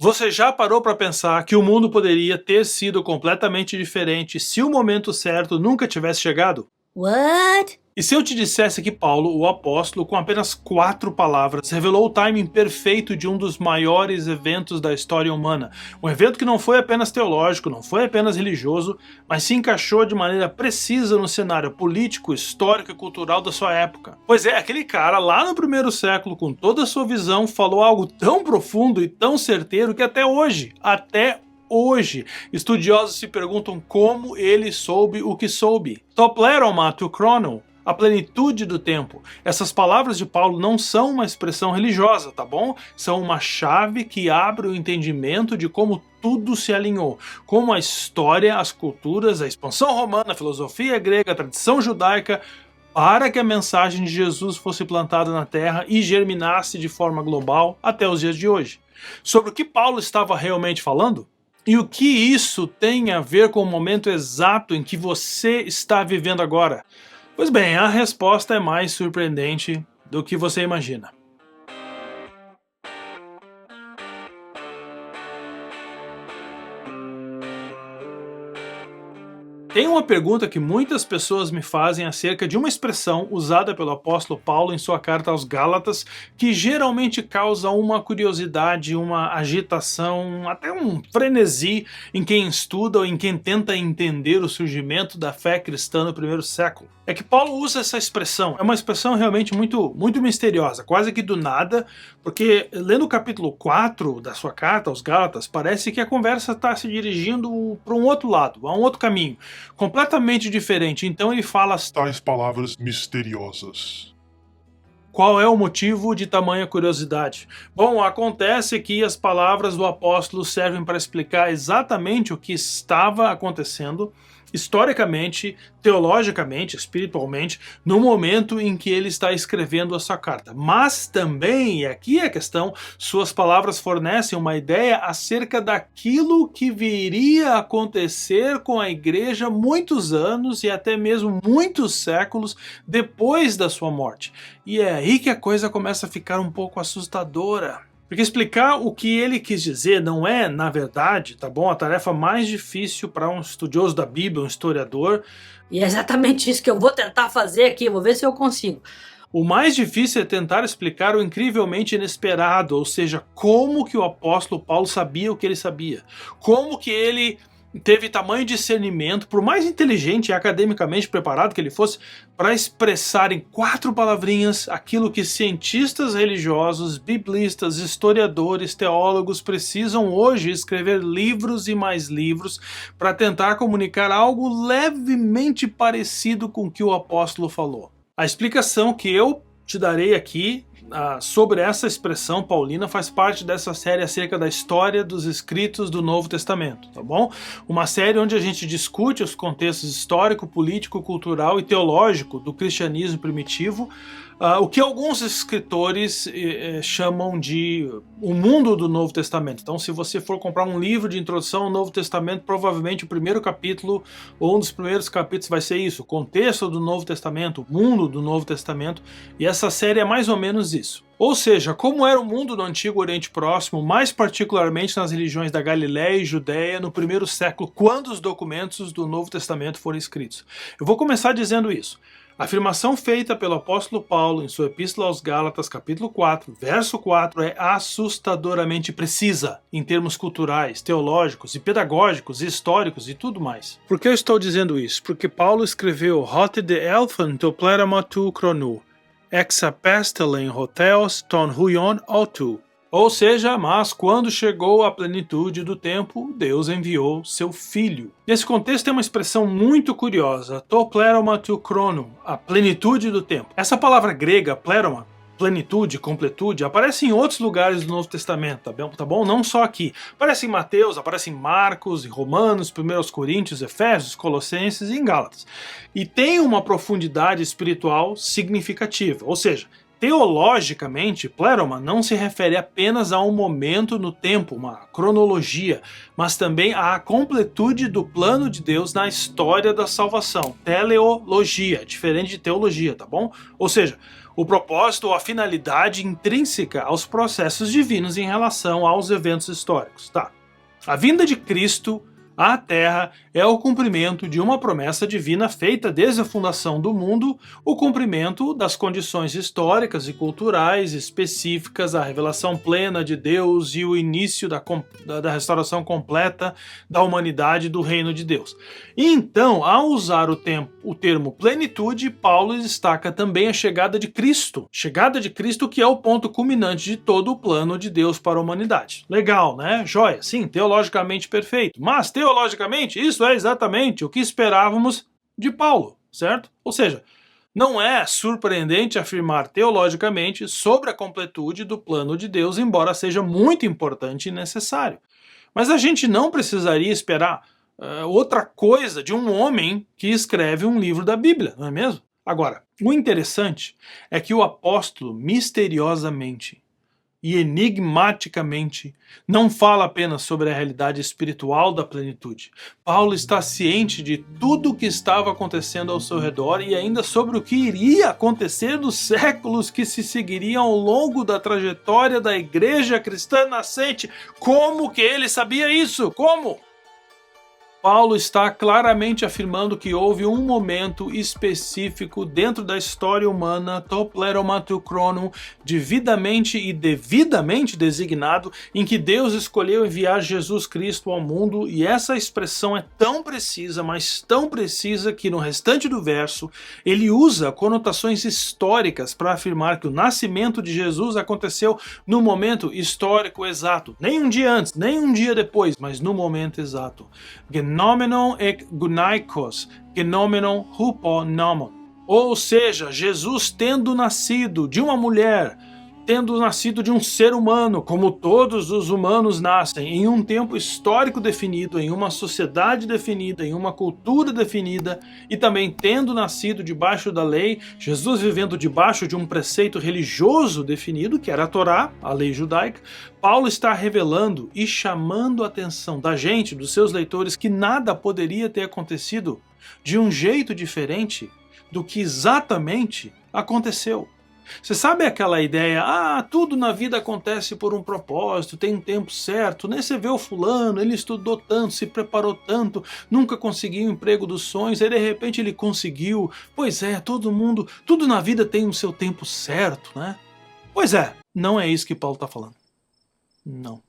Você já parou para pensar que o mundo poderia ter sido completamente diferente se o momento certo nunca tivesse chegado? What? E se eu te dissesse que Paulo, o apóstolo, com apenas 4 palavras, revelou o timing perfeito de um dos maiores eventos da história humana? Um evento que não foi apenas teológico, não foi apenas religioso, mas se encaixou de maneira precisa no cenário político, histórico e cultural da sua época. Pois é, aquele cara lá no primeiro século, com toda a sua visão, falou algo tão profundo e tão certeiro que até hoje, estudiosos se perguntam como ele soube o que soube. To pleroma to chrono, a plenitude do tempo. Essas palavras de Paulo não são uma expressão religiosa, tá bom? São uma chave que abre o entendimento de como tudo se alinhou, como a história, as culturas, a expansão romana, a filosofia grega, a tradição judaica, para que a mensagem de Jesus fosse plantada na terra e germinasse de forma global até os dias de hoje. Sobre o que Paulo estava realmente falando? E o que isso tem a ver com o momento exato em que você está vivendo agora? Pois bem, a resposta é mais surpreendente do que você imagina. Tem uma pergunta que muitas pessoas me fazem acerca de uma expressão usada pelo apóstolo Paulo em sua carta aos Gálatas, que geralmente causa uma curiosidade, uma agitação, até um frenesi em quem estuda ou em quem tenta entender o surgimento da fé cristã no primeiro século. É que Paulo usa essa expressão, é uma expressão realmente muito misteriosa, quase que do nada, porque lendo o capítulo 4 da sua carta aos Gálatas, parece que a conversa está se dirigindo para um outro lado, a um outro caminho, completamente diferente. Então ele fala tais palavras misteriosas. qual é o motivo de tamanha curiosidade? Bom, acontece que as palavras do apóstolo servem para explicar exatamente o que estava acontecendo historicamente, teologicamente, espiritualmente, no momento em que ele está escrevendo a sua carta. Mas também, e aqui é a questão, suas palavras fornecem uma ideia acerca daquilo que viria a acontecer com a igreja muitos anos e até mesmo muitos séculos depois da sua morte. E é aí que a coisa começa a ficar um pouco assustadora. Porque explicar o que ele quis dizer não é, na verdade, tá bom, a tarefa mais difícil para um estudioso da Bíblia, um historiador. E é exatamente isso que eu vou tentar fazer aqui, vou ver se eu consigo. O mais difícil é tentar explicar o incrivelmente inesperado, ou seja, como que o apóstolo Paulo sabia o que ele sabia. Como que ele teve tamanho discernimento, por mais inteligente e academicamente preparado que ele fosse, para expressar em 4 palavrinhas aquilo que cientistas religiosos, biblistas, historiadores, teólogos precisam hoje escrever livros e mais livros para tentar comunicar algo levemente parecido com o que o apóstolo falou. A explicação que eu te darei aqui sobre essa expressão paulina faz parte dessa série acerca da história dos escritos do Novo Testamento, tá bom? Uma série onde a gente discute os contextos histórico, político, cultural e teológico do cristianismo primitivo, o que alguns escritores chamam de o mundo do Novo Testamento. Então, se você for comprar um livro de introdução ao Novo Testamento, provavelmente o primeiro capítulo ou um dos primeiros capítulos vai ser isso, o contexto do Novo Testamento, o mundo do Novo Testamento, e essa série é mais ou menos isso. Ou seja, como era o mundo do Antigo Oriente Próximo, mais particularmente nas religiões da Galiléia e Judéia no primeiro século, quando os documentos do Novo Testamento foram escritos. Eu vou começar dizendo isso. A afirmação feita pelo apóstolo Paulo em sua epístola aos Gálatas, capítulo 4, verso 4, é assustadoramente precisa em termos culturais, teológicos e pedagógicos, históricos e tudo mais. Por que eu estou dizendo isso? Porque Paulo escreveu Hote de Elfen to pleroma tu chronou, exapestelen hoteos ton huion autu. Ou seja, mas quando chegou a plenitude do tempo, Deus enviou seu Filho. Nesse contexto tem uma expressão muito curiosa, to pleroma tu chrono, a plenitude do tempo. Essa palavra grega, pleroma, plenitude, completude, aparece em outros lugares do Novo Testamento, tá bom? Não só aqui. Aparece em Mateus, aparece em Marcos, em Romanos, 1 Coríntios, Efésios, Colossenses e em Gálatas. E tem uma profundidade espiritual significativa, ou seja, teologicamente, pleroma não se refere apenas a um momento no tempo, uma cronologia, mas também à completude do plano de Deus na história da salvação. Teleologia, diferente de teologia, tá bom? Ou seja, o propósito ou a finalidade intrínseca aos processos divinos em relação aos eventos históricos. Tá. A vinda de Cristo à Terra é o cumprimento de uma promessa divina feita desde a fundação do mundo, o cumprimento das condições históricas e culturais específicas, a revelação plena de Deus e o início da restauração completa da humanidade e do reino de Deus. E então, ao usar o termo plenitude, Paulo destaca também a chegada de Cristo. Chegada de Cristo que é o ponto culminante de todo o plano de Deus para a humanidade. Legal, né? Joia, sim, teologicamente perfeito. Mas, teologicamente, isso é exatamente o que esperávamos de Paulo, certo? Ou seja, não é surpreendente afirmar teologicamente sobre a completude do plano de Deus, embora seja muito importante e necessário. Mas a gente não precisaria esperar outra coisa de um homem que escreve um livro da Bíblia, não é mesmo? Agora, o interessante é que o apóstolo misteriosamente e enigmaticamente não fala apenas sobre a realidade espiritual da plenitude. Paulo está ciente de tudo o que estava acontecendo ao seu redor e ainda sobre o que iria acontecer nos séculos que se seguiriam ao longo da trajetória da igreja cristã nascente. Como que ele sabia isso? Como? Paulo está claramente afirmando que houve um momento específico dentro da história humana, topleromatokronon, devidamente e devidamente designado, em que Deus escolheu enviar Jesus Cristo ao mundo, e essa expressão é tão precisa, mas tão precisa, que no restante do verso ele usa conotações históricas para afirmar que o nascimento de Jesus aconteceu no momento histórico exato, nem um dia antes, nem um dia depois, mas no momento exato. Genomenon ek gunaikos, genomenon huponomon. Ou seja, Jesus tendo nascido de uma mulher, tendo nascido de um ser humano, como todos os humanos nascem, em um tempo histórico definido, em uma sociedade definida, em uma cultura definida, e também tendo nascido debaixo da lei, Jesus vivendo debaixo de um preceito religioso definido, que era a Torá, a lei judaica, Paulo está revelando e chamando a atenção da gente, dos seus leitores, que nada poderia ter acontecido de um jeito diferente do que exatamente aconteceu. Você sabe aquela ideia, tudo na vida acontece por um propósito, tem um tempo certo, né? Você vê o fulano, ele estudou tanto, se preparou tanto, nunca conseguiu o emprego dos sonhos, aí de repente ele conseguiu. Pois é, tudo na vida tem o seu tempo certo, né? Pois é, não é isso que Paulo está falando. Não.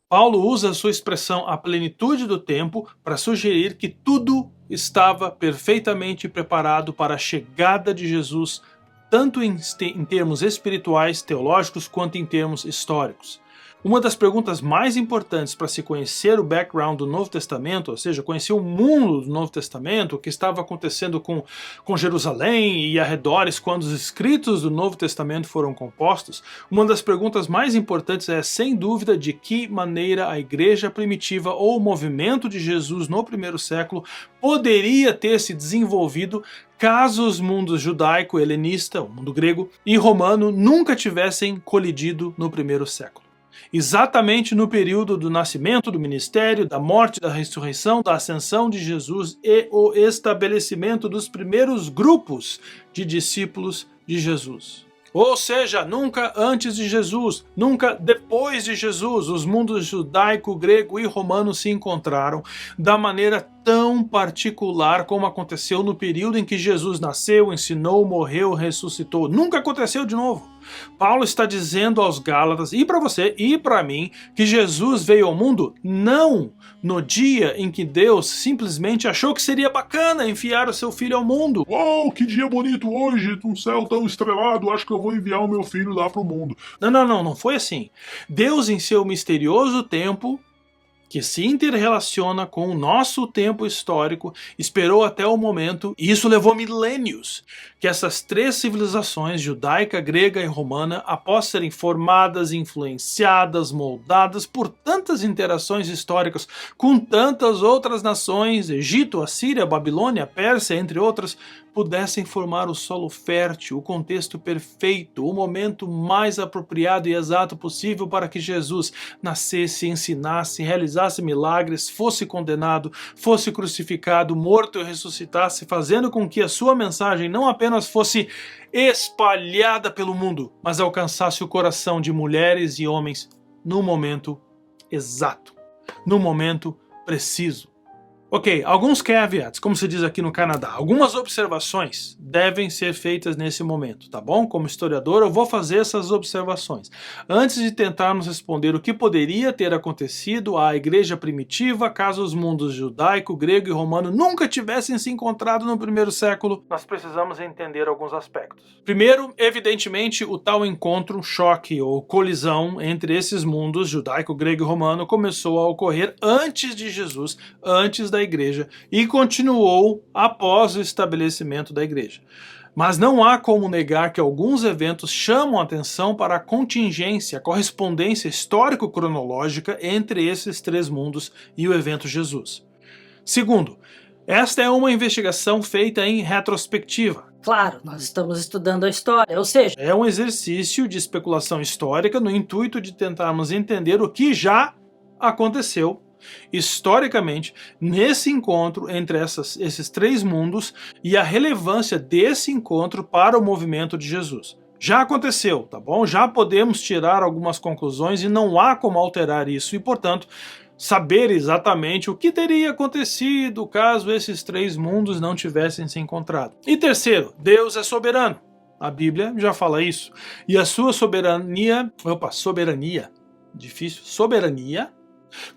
Paulo usa a sua expressão a plenitude do tempo para sugerir que tudo estava perfeitamente preparado para a chegada de Jesus, tanto em termos espirituais, teológicos, quanto em termos históricos. Uma das perguntas mais importantes para se conhecer o background do Novo Testamento, ou seja, conhecer o mundo do Novo Testamento, o que estava acontecendo com Jerusalém e arredores quando os escritos do Novo Testamento foram compostos, uma das perguntas mais importantes é, sem dúvida, de que maneira a igreja primitiva ou o movimento de Jesus no primeiro século poderia ter se desenvolvido caso os mundos judaico, helenista, o mundo grego, e romano nunca tivessem colidido no primeiro século. Exatamente no período do nascimento, do ministério, da morte, da ressurreição, da ascensão de Jesus e o estabelecimento dos primeiros grupos de discípulos de Jesus. Ou seja, nunca antes de Jesus, nunca depois de Jesus, os mundos judaico, grego e romano se encontraram da maneira tão particular como aconteceu no período em que Jesus nasceu, ensinou, morreu, ressuscitou. Nunca aconteceu de novo. Paulo está dizendo aos Gálatas, e para você e para mim, que Jesus veio ao mundo não no dia em que Deus simplesmente achou que seria bacana enviar o seu filho ao mundo. Uau, que dia bonito hoje, um céu tão estrelado, acho que eu vou enviar o meu filho lá pro mundo. Não foi assim. Deus, em seu misterioso tempo, que se interrelaciona com o nosso tempo histórico, esperou até o momento, e isso levou milênios, que essas três civilizações, judaica, grega e romana, após serem formadas, influenciadas, moldadas por tantas interações históricas com tantas outras nações, Egito, Assíria, Babilônia, Pérsia, entre outras, pudessem formar o solo fértil, o contexto perfeito, o momento mais apropriado e exato possível para que Jesus nascesse, ensinasse, realizasse realizasse milagres, fosse condenado, fosse crucificado, morto e ressuscitasse, fazendo com que a sua mensagem não apenas fosse espalhada pelo mundo, mas alcançasse o coração de mulheres e homens no momento exato, no momento preciso. Ok, alguns caveats, como se diz aqui no Canadá, algumas observações devem ser feitas nesse momento, tá bom? Como historiador, eu vou fazer essas observações. Antes de tentarmos responder o que poderia ter acontecido à igreja primitiva caso os mundos judaico, grego e romano nunca tivessem se encontrado no primeiro século, nós precisamos entender alguns aspectos. Primeiro, evidentemente, o tal encontro, choque ou colisão entre esses mundos judaico, grego e romano começou a ocorrer antes de Jesus, antes da igreja, e continuou após o estabelecimento da igreja. Mas não há como negar que alguns eventos chamam a atenção para a contingência, a correspondência histórico-cronológica entre esses três mundos e o evento Jesus. Segundo, esta é uma investigação feita em retrospectiva. Claro, nós estamos estudando a história, ou seja, É um exercício de especulação histórica no intuito de tentarmos entender o que já aconteceu historicamente nesse encontro entre esses três mundos e a relevância desse encontro para o movimento de Jesus. Já aconteceu, tá bom? Já podemos tirar algumas conclusões e não há como alterar isso e, portanto, saber exatamente o que teria acontecido caso esses três mundos não tivessem se encontrado. E terceiro, Deus é soberano. A Bíblia já fala isso. E a sua soberania,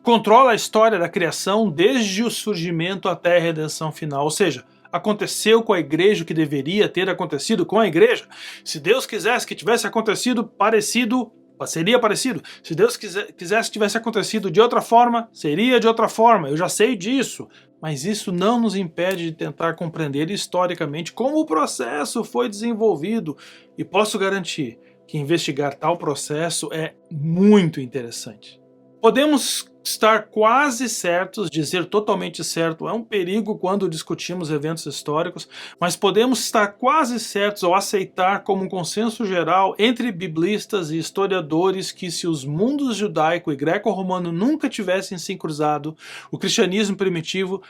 controla a história da criação desde o surgimento até a redenção final, ou seja, aconteceu com a igreja o que deveria ter acontecido com a igreja. Se Deus quisesse que tivesse acontecido parecido, seria parecido. Se Deus quisesse que tivesse acontecido de outra forma, seria de outra forma. Eu já sei disso. Mas isso não nos impede de tentar compreender historicamente como o processo foi desenvolvido. E posso garantir que investigar tal processo é muito interessante. Podemos estar quase certos, dizer totalmente certo é um perigo quando discutimos eventos históricos, mas podemos estar quase certos ao aceitar como um consenso geral entre biblistas e historiadores que se os mundos judaico e greco-romano nunca tivessem se cruzado, o cristianismo primitivo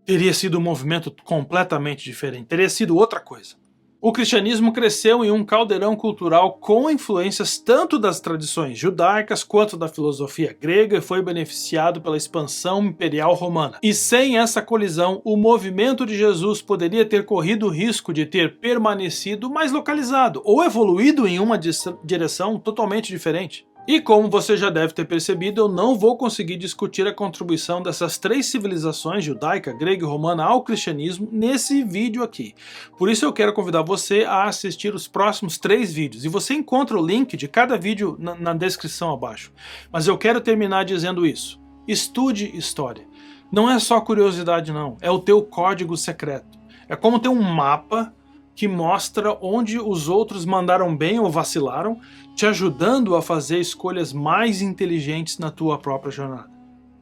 teria sido um movimento completamente diferente, teria sido outra coisa. O cristianismo cresceu em um caldeirão cultural com influências tanto das tradições judaicas quanto da filosofia grega e foi beneficiado pela expansão imperial romana. E sem essa colisão, o movimento de Jesus poderia ter corrido o risco de ter permanecido mais localizado ou evoluído em uma direção totalmente diferente. E como você já deve ter percebido, eu não vou conseguir discutir a contribuição dessas três civilizações, judaica, grega e romana, ao cristianismo nesse vídeo aqui. Por isso eu quero convidar você a assistir os próximos 3 vídeos. E você encontra o link de cada vídeo na descrição abaixo. Mas eu quero terminar dizendo isso. Estude história. Não é só curiosidade não, é o teu código secreto. É como ter um mapa que mostra onde os outros mandaram bem ou vacilaram, te ajudando a fazer escolhas mais inteligentes na tua própria jornada.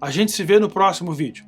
A gente se vê no próximo vídeo.